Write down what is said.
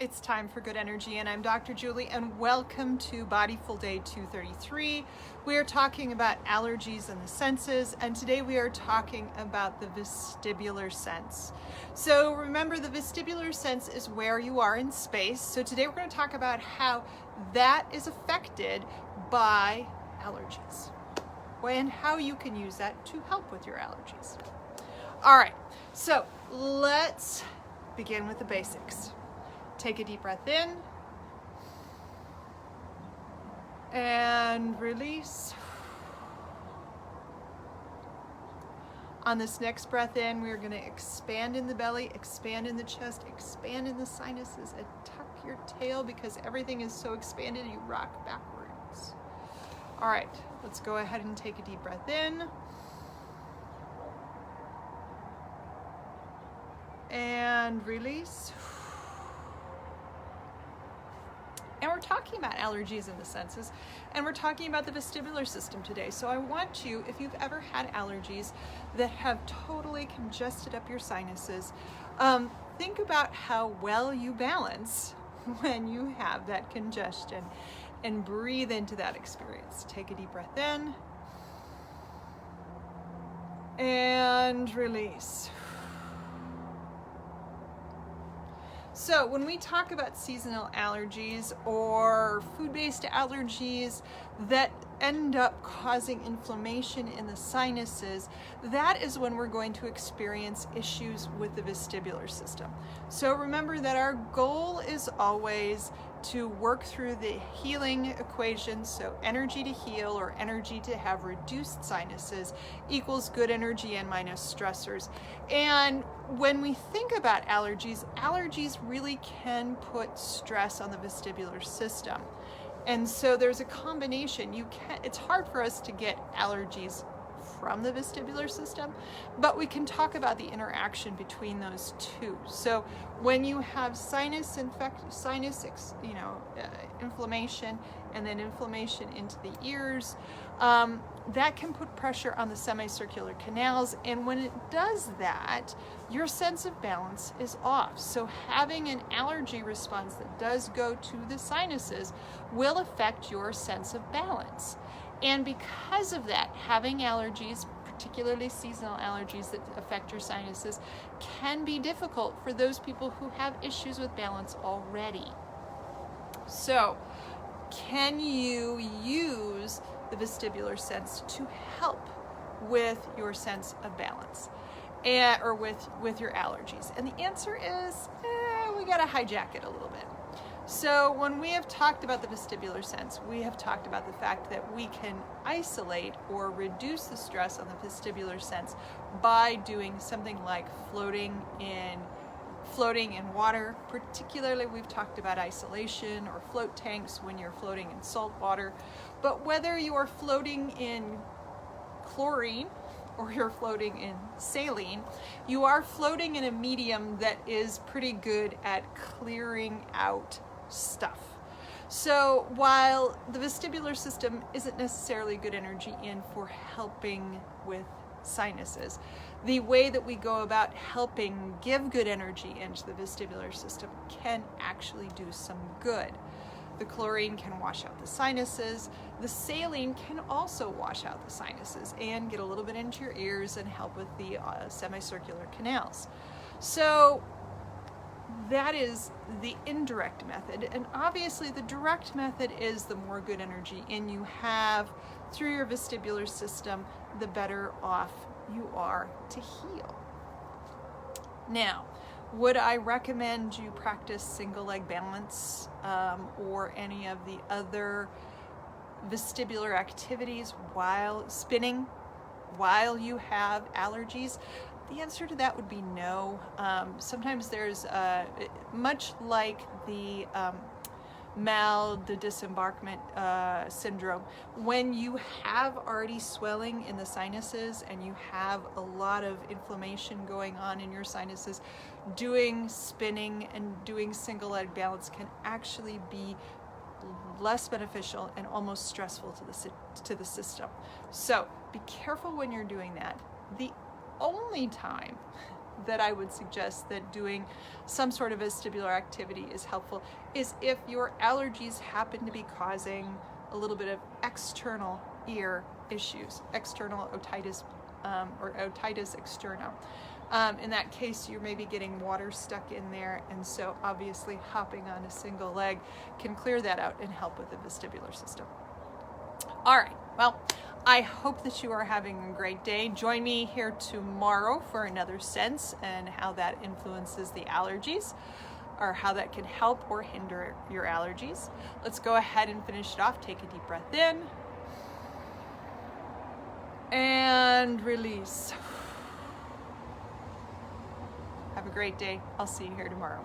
It's time for good energy, and I'm Dr. Julie, and welcome to Bodyful Day 233. We are talking about allergies and the senses, and today we are talking about the vestibular sense. So remember, the vestibular sense is where you are in space. So today we're going to talk about how that is affected by allergies and how you can use that to help with your allergies. All right, so let's begin with the basics. Take a deep breath in and release. On this next breath in, we're going to expand in the belly, expand in the chest, expand in the sinuses, and tuck your tail because everything is so expanded you rock backwards. All right, let's go ahead and take a deep breath in. And release. And we're talking about allergies and the senses, and we're talking about the vestibular system today. So I want you, if you've ever had allergies that have totally congested up your sinuses, think about how well you balance when you have that congestion and breathe into that experience. Take a deep breath in and release. So when we talk about seasonal allergies or food-based allergies that end up causing inflammation in the sinuses, that is when we're going to experience issues with the vestibular system. So remember that our goal is always to work through the healing equation. So energy to heal or energy to have reduced sinuses equals good energy and minus stressors. And when we think about allergies, allergies really can put stress on the vestibular system. And so there's a combination. It's hard for us to get allergies from the vestibular system, but we can talk about the interaction between those two. So when you have inflammation and then inflammation into the ears, that can put pressure on the semicircular canals, and when it does that, your sense of balance is off. So having an allergy response that does go to the sinuses will affect your sense of balance. And because of that, having allergies, particularly seasonal allergies that affect your sinuses, can be difficult for those people who have issues with balance already. So, can you use the vestibular sense to help with your sense of balance or with your allergies? And the answer is, we got to hijack it a little bit. So when we have talked about the vestibular sense, we have talked about the fact that we can isolate or reduce the stress on the vestibular sense by doing something like floating in water. Particularly, we've talked about isolation or float tanks when you're floating in salt water. But whether you are floating in chlorine or you're floating in saline, you are floating in a medium that is pretty good at clearing out stuff. So while the vestibular system isn't necessarily good energy in for helping with sinuses, the way that we go about helping give good energy into the vestibular system can actually do some good. The chlorine can wash out the sinuses. The saline can also wash out the sinuses and get a little bit into your ears and help with the semicircular canals. So that is the indirect method, and obviously the direct method is the more good energy in you have through your vestibular system, the better off you are to heal. Now, would I recommend you practice single leg balance or any of the other vestibular activities while spinning, while you have allergies? The answer to that would be no. Sometimes there's, much like the the disembarkment syndrome, when you have already swelling in the sinuses and you have a lot of inflammation going on in your sinuses, doing spinning and doing single leg balance can actually be less beneficial and almost stressful to the system. So be careful when you're doing that. The only time that I would suggest that doing some sort of vestibular activity is helpful is if your allergies happen to be causing a little bit of external ear issues, external otitis or otitis externa. In that case, you're maybe getting water stuck in there, and so obviously hopping on a single leg can clear that out and help with the vestibular system. All right, well, I hope that you are having a great day. Join me here tomorrow for another sense and how that influences the allergies, or how that can help or hinder your allergies. Let's go ahead and finish it off. Take a deep breath in and release. Have a great day. I'll see you here tomorrow.